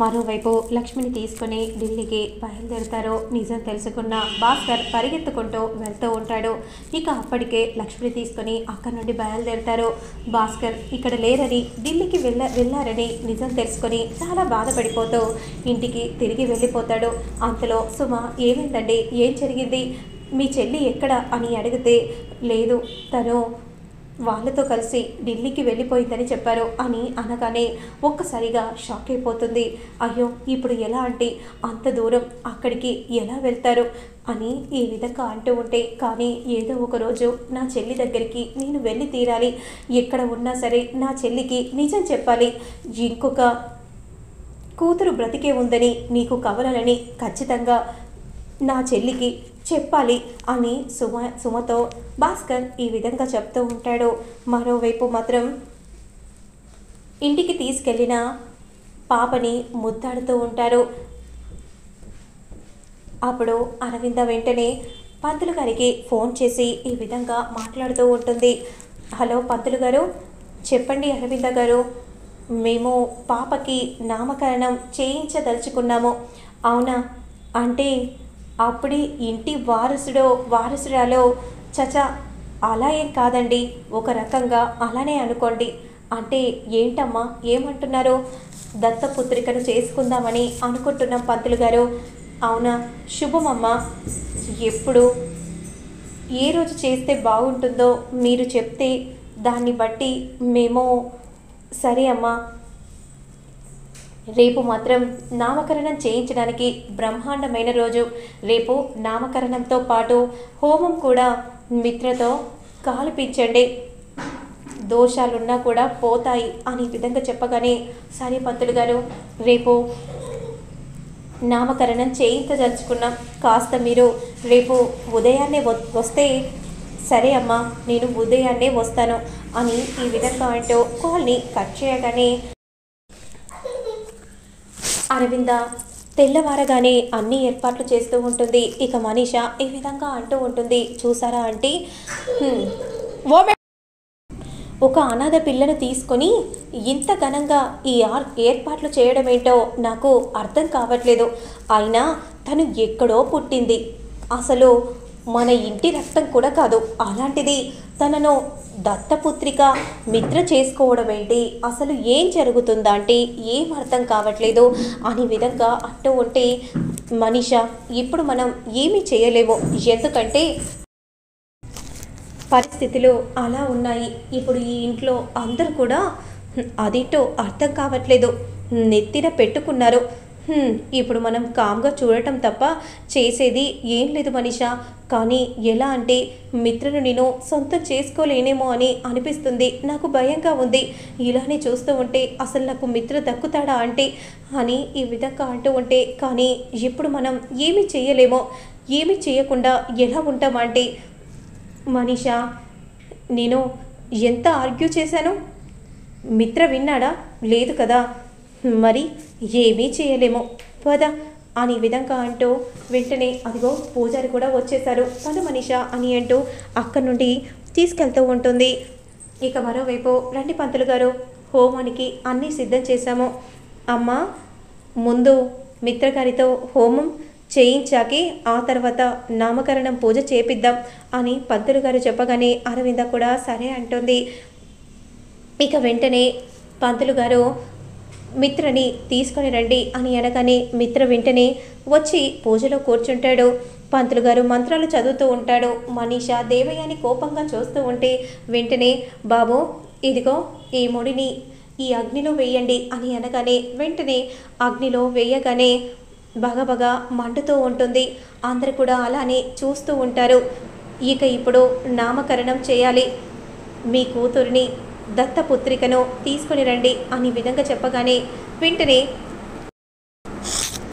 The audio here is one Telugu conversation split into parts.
మరోవైపు లక్ష్మిని తీసుకుని ఢిల్లీకి బయలుదేరుతారు. నిజం తెలుసుకున్న భాస్కర్ పరిగెత్తుకుంటూ వెళ్తూ ఉంటాడు. ఇక అప్పటికే లక్ష్మిని తీసుకుని అక్కడి నుండి బయలుదేరుతారు. భాస్కర్ ఇక్కడ లేరని, ఢిల్లీకి వెళ్ళారని నిజం తెలుసుకొని చాలా బాధపడిపోతూ ఇంటికి తిరిగి వెళ్ళిపోతాడు. అంతలో సుమ, ఏమైందండి, ఏం జరిగింది, మీ చెల్లి ఎక్కడ అని అడిగితే, లేదు తను వాళ్ళతో కలిసి ఢిల్లీకి వెళ్ళిపోయిందని చెప్పారు అని అనగానే ఒక్కసారిగా షాక్ అయిపోతుంది. అయ్యో ఇప్పుడు ఎలా అంటే, అంత దూరం అక్కడికి ఎలా వెళ్తారు అని ఈ విధంగా అంటూ ఉంటే, కానీ ఏదో ఒక రోజు నా చెల్లి దగ్గరికి నేను వెళ్ళి తీరాలి, ఎక్కడ ఉన్నా సరే నా చెల్లికి నిజం చెప్పాలి, ఇంకొక కూతురు బ్రతికే ఉందని నీకు కవలాలని ఖచ్చితంగా నా చెల్లికి చెప్పాలి అని సుమతో భాస్కర్ ఈ విధంగా చెప్తూ ఉంటాడు. మరోవైపు మాత్రం ఇంటికి తీసుకెళ్ళిన పాపని ముద్దాడుతూ ఉంటారు. అప్పుడు అరవింద వెంటనే పంతులు గారికి ఫోన్ చేసి ఈ విధంగా మాట్లాడుతూ ఉంటుంది. హలో పంతులు గారు, చెప్పండి అరవింద గారు, మేము పాపకి నామకరణం చేయించదలుచుకున్నాము. అవునా, అంటే అప్పుడే ఇంటి వారసురాలో చచా అలా ఏం కాదండి, ఒక రకంగా అలానే అనుకోండి. అంటే ఏంటమ్మా, ఏమంటున్నారు? దత్తపుత్రికను చేసుకుందామని అనుకుంటున్నాం పంతులు గారు. అవునా, శుభమమ్మా. ఎప్పుడు ఏ రోజు చేస్తే బాగుంటుందో మీరు చెప్తే దాన్ని బట్టి మేము, సరే అమ్మా, రేపు మాత్రం నామకరణం చేయించడానికి బ్రహ్మాండమైన రోజు. రేపు నామకరణంతో పాటు హోమం కూడా మిత్రతో కాల్పించండి, దోషాలున్నా కూడా పోతాయి అని విధంగా చెప్పగానే, సరే పంతులు గారు, రేపు నామకరణం చేయించదలుచుకున్నాం, కాస్త మీరు రేపు ఉదయాన్నే వస్తే, సరే అమ్మా నేను ఉదయాన్నే వస్తాను అని ఈ విధంగా అంటూ కాల్ని కట్ చేయగానే అరవింద తెల్లవారగానే అన్ని ఏర్పాట్లు చేస్తూ ఉంటుంది. ఇక మనీష ఈ విధంగా అంటూ ఉంటుంది, చూసారా ఆంటీ, ఒక అనాథ పిల్లను తీసుకొని ఇంత ఘనంగా ఈ ఏర్పాట్లు చేయడం ఏంటో నాకు అర్థం కావట్లేదు. అయినా తను ఎక్కడో పుట్టింది, అసలు మన ఇంటి రక్తం కూడా కాదు, అలాంటిది తనను దత్తపుత్రిక మిత్ర చేసుకోవడం ఏంటి, అసలు ఏం జరుగుతుందా అంటే ఏం అర్థం కావట్లేదు అని విధంగా అంటూ ఉంటే, మనీష ఇప్పుడు మనం ఏమీ చేయలేము, ఎందుకంటే పరిస్థితులు అలా ఉన్నాయి. ఇప్పుడు ఈ ఇంట్లో అందరూ కూడా అదేంటో అర్థం కావట్లేదు, నెత్తిన పెట్టుకున్నారు. ఇప్పుడు మనం కామ్గా చూడటం తప్ప చేసేది ఏం లేదు మనీష. కానీ ఎలా అంటే, మిత్రను నేను సొంతం చేసుకోలేనేమో అని అనిపిస్తుంది, నాకు భయంగా ఉంది. ఇలానే చూస్తూ ఉంటే అసలు నాకు మిత్ర దక్కుతాడా అంటే అని ఈ విధంగా అంటూ ఉంటే, కానీ ఇప్పుడు మనం ఏమీ చేయలేమో, ఏమీ చేయకుండా ఎలా ఉంటామంటే, మనీష నేను ఎంత ఆర్గ్యూ చేశాను, మిత్ర విన్నాడా? లేదు కదా, మరి ఏమీ చేయలేము పద అని విధంగా అంటూ వెంటనే అదిగో పూజారి కూడా వచ్చేశారు, పద మనీష అని అంటూ అక్కడి నుండి తీసుకెళ్తూ ఉంటుంది. ఇక మరోవైపు, రండి పంతులు గారు, హోమానికి అన్నీ సిద్ధం చేశాము. అమ్మ ముందు మిత్రగారితో హోమం చేయించాకే ఆ తర్వాత నామకరణం పూజ చేపిద్దాం అని పంతులు గారు చెప్పగానే అరవింద కూడా సరే అంటుంది. ఇక వెంటనే పంతులు గారు మిత్రని తీసుకొని రండి అని అనగానే మిత్ర వెంటనే వచ్చి పూజలో కూర్చుంటాడు. పంతులు గారు మంత్రాలు చదువుతూ ఉంటాడు. మనీష దేవయ్యని కోపంగా చూస్తూ ఉంటే వెంటనే, బాబు ఇదిగో ఈ ముడిని ఈ అగ్నిలో వేయండి అని అనగానే వెంటనే అగ్నిలో వేయగానే బగబగా మండుతూ ఉంటుంది. అందరూ కూడా అలానే చూస్తూ ఉంటారు. ఇక ఇప్పుడు నామకరణం చేయాలి, మీ కూతురిని దత్తపుత్రికను తీసుకొని రండి అని విధంగా చెప్పగానే వెంటనే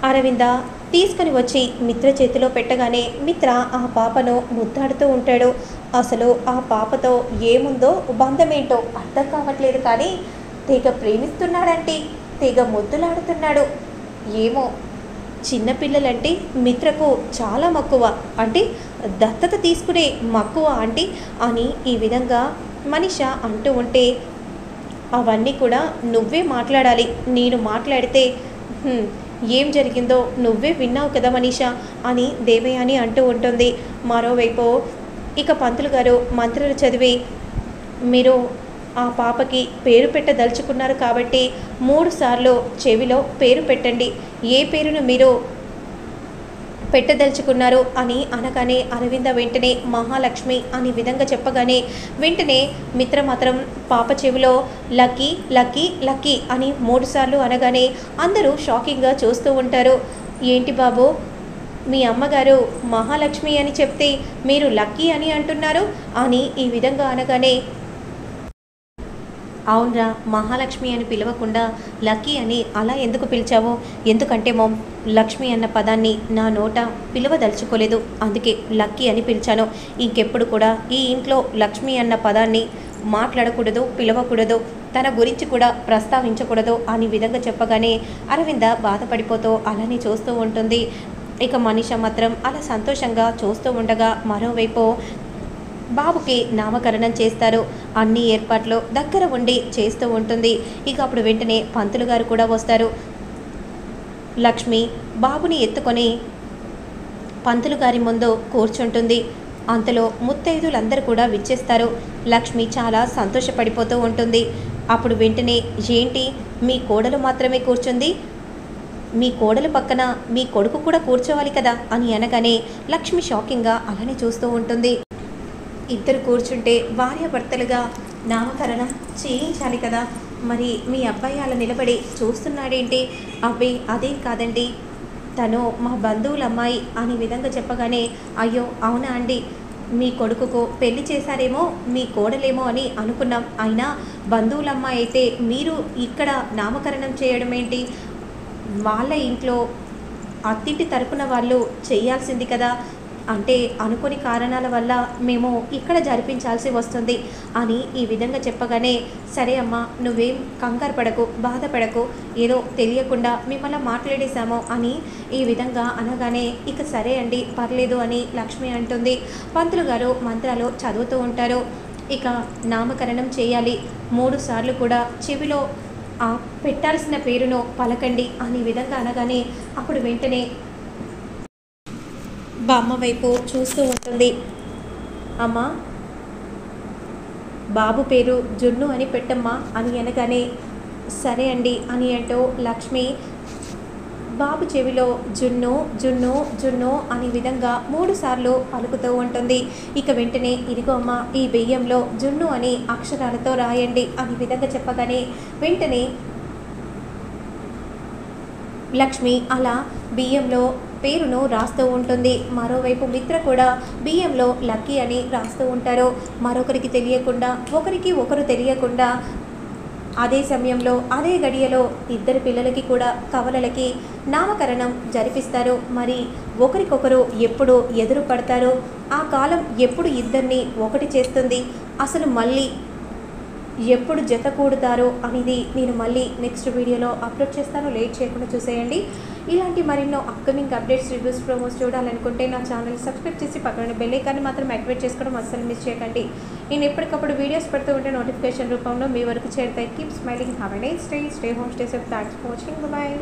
అరవింద తీసుకొని వచ్చి మిత్ర చేతిలో పెట్టగానే మిత్ర ఆ పాపను ముద్దాడుతూ ఉంటాడు. అసలు ఆ పాపతో ఏముందో బంధమేంటో అర్థం కావట్లేదు, కానీ తెగ ప్రేమిస్తున్నాడంటే తెగ ముద్దులాడుతున్నాడు. ఏమో చిన్నపిల్లలంటే మిత్రకు చాలా మక్కువ, అంటే దత్తత తీసుకునే మక్కువ ఆంటీ అని ఈ విధంగా మనీష అంటూ ఉంటే, అవన్నీ కూడా నువ్వే మాట్లాడాలి, నేను మాట్లాడితే "హ్మ్, ఏం జరిగిందో నువ్వే విన్నావు కదా మనీషా" అని దేవయాని అంటూ ఉంటుంది. మరోవైపు ఇక పంతులు గారు మంత్రాలు చదివి, "మీరు ఆ పాపకి పేరు పెట్టదలుచుకున్నారు కాబట్టి 3 సార్లు చెవిలో పేరు పెట్టండి. ఏ పేరును మీరు పెట్టదలుచుకున్నారు" అని అనగానే అరవింద వెంటనే మహాలక్ష్మి అని విధంగా చెప్పగానే వెంటనే మిత్ర మాత్రం పాప చెవిలో లక్కీ లక్కీ లక్కీ అని 3 సార్లు అనగానే అందరూ షాకింగ్గా చూస్తూ ఉంటారు. ఏంటి బాబు, మీ అమ్మగారు మహాలక్ష్మి అని చెప్తే మీరు లక్కీ అని అంటున్నారు అని ఈ విధంగా అనగానే, అవునరా, మహాలక్ష్మి అని పిలవకుండా లక్కీ అని అలా ఎందుకు పిలిచావో? ఎందుకంటే మామ్, లక్ష్మి అన్న పదాన్ని నా నోట పిలవదలుచుకోలేదు, అందుకే లక్కీ అని పిలిచాను. ఇంకెప్పుడు కూడా ఈ ఇంట్లో లక్ష్మి అన్న పదాన్ని మాట్లాడకూడదు, పిలవకూడదు, తన గురించి కూడా ప్రస్తావించకూడదు అని విధంగా చెప్పగానే అరవింద బాధపడిపోతూ అలానే చూస్తూ ఉంటుంది. ఇక మనీష మాత్రం అలా సంతోషంగా చూస్తూ ఉండగా మరోవైపు బాబుకి నామకరణం చేస్తారు. అన్ని ఏర్పాట్లు దగ్గర ఉండి చేస్తూ ఉంటుంది. ఇక అప్పుడు వెంటనే పంతులు గారు కూడా వస్తారు. లక్ష్మి బాబుని ఎత్తుకొని పంతులు గారి ముందు కూర్చుంటుంది. అంతలో ముత్తైదులందరూ కూడా విచ్చేస్తారు. లక్ష్మి చాలా సంతోషపడిపోతూ ఉంటుంది. అప్పుడు వెంటనే, ఏంటి మీ కోడలు మాత్రమే కూర్చుంది, మీ కోడలు పక్కన మీ కొడుకు కూడా కూర్చోవాలి కదా అని అనగానే లక్ష్మి షాకింగ్గా అలానే చూస్తూ ఉంటుంది. ఇద్దరు కూర్చుంటే భార్యాభర్తలుగా నామకరణం చేయించాలి కదా, మరి మీ అబ్బాయి అలా నిలబడి చూస్తున్నాడేంటి? అబ్బాయి అదేం కాదండి, తను మా బంధువుల అమ్మాయి అని విధంగా చెప్పగానే, అయ్యో అవునా అండి, మీ కొడుకుకు పెళ్లి చేశారేమో మీ కోడలేమో అని అనుకున్నాం, అయినా బంధువుల అమ్మాయి అయితే మీరు ఇక్కడ నామకరణం చేయడం ఏంటి? వాళ్ళ ఇంట్లో అత్తింటి తరపున వాళ్ళు చేయాల్సింది కదా, అంటే అనుకోని కారణాల వల్ల మేము ఇక్కడ జరిపించాల్సి వస్తుంది అని ఈ విధంగా చెప్పగానే, సరే అమ్మా, నువ్వేం కంగారు పడకు, బాధపడకు, ఏదో తెలియకుండా మిమ్మల్ని మాట్లాడేశాము అని ఈ విధంగా అనగానే, ఇక సరే అండి పర్లేదు అని లక్ష్మి అంటుంది. పంతులు గారు మంత్రాలు చదువుతూ ఉంటారు. ఇక నామకరణం చేయాలి, 3 సార్లు కూడా చెవిలో పెట్టాల్సిన పేరును పలకండి అని విధంగా అనగానే అప్పుడు వెంటనే బామ్మ వైపు చూస్తూ ఉంటుంది. అమ్మ, బాబు పేరు జున్ను అని పెట్టమ్మా అని అనగానే, సరే అండి అని అంటూ లక్ష్మి బాబు చెవిలో జున్ను జున్ను జున్ను అనే విధంగా 3 సార్లు పలుకుతూ ఉంటుంది. ఇక వెంటనే, ఇదిగో అమ్మ, ఈ బియ్యంలో జున్ను అని అక్షరాలతో రాయండి అని విధంగా చెప్పగానే వెంటనే లక్ష్మి అలా బియ్యంలో పేరును రాస్తూ ఉంటుంది. మరోవైపు మిత్ర కూడా బియ్యంలో లక్కీ అని రాస్తూ ఉంటారు. మరొకరికి తెలియకుండా, ఒకరికి ఒకరు తెలియకుండా అదే సమయంలో అదే గడియలో ఇద్దరు పిల్లలకి కూడా కవలలకి నామకరణం జరిపిస్తారు. మరి ఒకరికొకరు ఎప్పుడు ఎదురు పడతారో, ఆ కాలం ఎప్పుడు ఇద్దరిని ఒకటి చేస్తుంది, అసలు మళ్ళీ ఎప్పుడు జత కూడుతారో అనేది నేను మళ్ళీ నెక్స్ట్ వీడియోలో అప్లోడ్ చేస్తాను. లేట్ చేయకుండా చూసేయండి. ఇలాంటి మరెన్నో అప్కమింగ్ అప్డేట్స్, రివ్యూస్, ప్రోమోస్ చూడాలనుకుంటే నా ఛానల్ సబ్స్క్రైబ్ చేసి పక్కన బెల్ ఐకాన్ని మాత్రం యాక్టివేట్ చేసుకోవడం అస్సలు మిస్ చేయకండి. నేను ఎప్పటికప్పుడు వీడియోస్ పెడుతూ ఉంటే నోటిఫికేషన్ రూపంలో మీ వరకు చేరుతాయి. Keep smiling, have a nice day, stay home, stay safe. Thanks for watching. Bye.